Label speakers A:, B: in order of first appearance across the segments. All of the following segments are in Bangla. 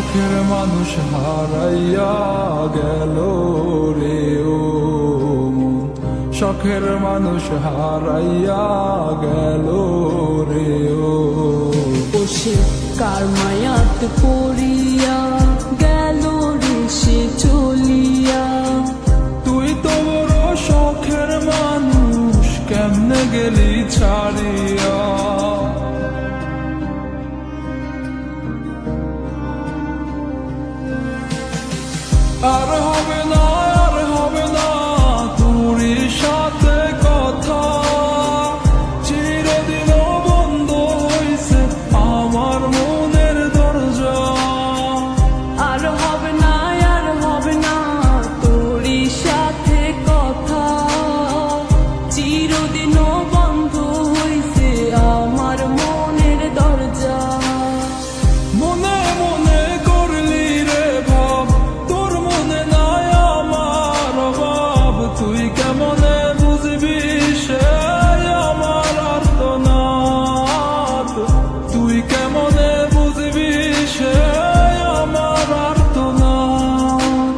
A: শখের মানুষ হারাইয়া গেল রে ও মন, শখের মানুষ হারাইয়া গেল রে ও।
B: সে কার মায়াত পড়িয়া গেল রে সে চলিয়া।
A: তুই তো বড় শখের মানুষ, কেমনে গেলি ছাড়িয়া। আর হবে না, আর হবে না তোর সাথে কথা, চিরদিন বন্ধ হইছে আমার মনের দরজা।
B: আর হবে না, আর হবে না তোর সাথে কথা, চিরদিন বন্ধ হইছে আমার মনের দরজা।
A: মনে মনে করলি রে ভাব, তোর মনে নাই আমার অভাব। তুই কেমনে বুঝবি সে আমার আর্তনাদ, তুই কেমনে বুঝবি সে আমার আর্তনাদ।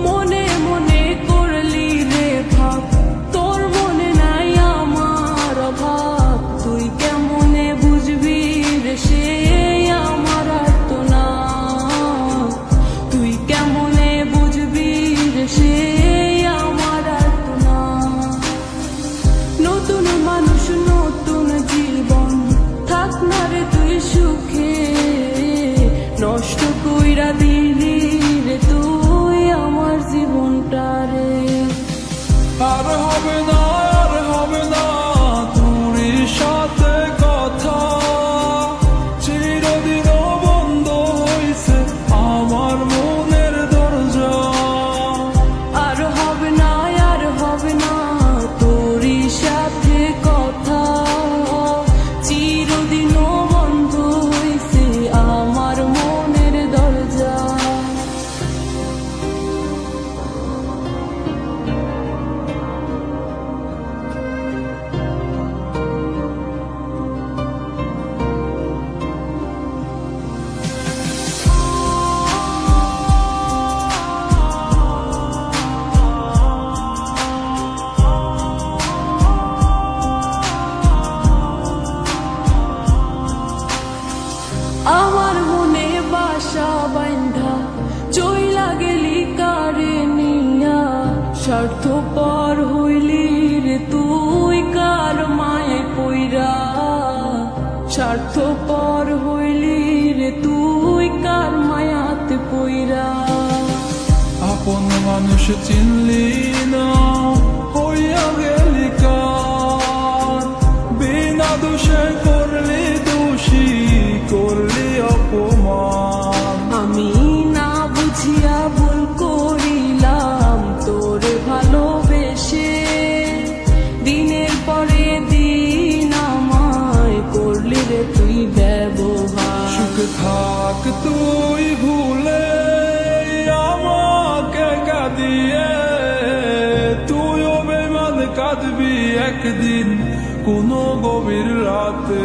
B: মনে মনে করলি রে ভাব, তোর মনে নাই আমার অভাব। তুই কেমনে বুঝবি রে সে আমার আর্তনাদ, তুই কেমনে বুঝবি রে সে আমার আর্তনাদ। নতুন মানুষ নতুন জীবন, থাক না রে তুই সুখে, নষ্ট কইরা দিলি রে তুই আমার জীবনটা রে।
A: আর হবে না, আর হবে না তোর সাথে কথা, চিরদিন বন্ধ হইছে আমার মনের দরজা।
B: আর হবে না, আর হবে না তোর সাথে কথা, চিরদিন বন্ধ হইছে আমার মনের দরজা। আমার মনে বাসা বান্ধা চইলা গেলি কারে নিয়া, স্বার্থপর হইলি রে তুই কার মায়ে পইরা। স্বার্থপর হইলি রে তুই কার মায়াতে পইরা।
A: আপন মানুষ চিনলি না, হইয়া গেলি কার। বিনা দোষে করলি দোষী, করলি অপমান।
B: আমি না বুঝিয়া ভুল করিলাম তোরে ভালোবেসে, দিনের পরে দিন আমায় করলি রে তুই ব্যবহার।
A: সুখে থাক তুই ভুলে আমাকে কাঁদিয়ে, তুইও বেমান কাঁদবি একদিন কোনো গভীর রাতে।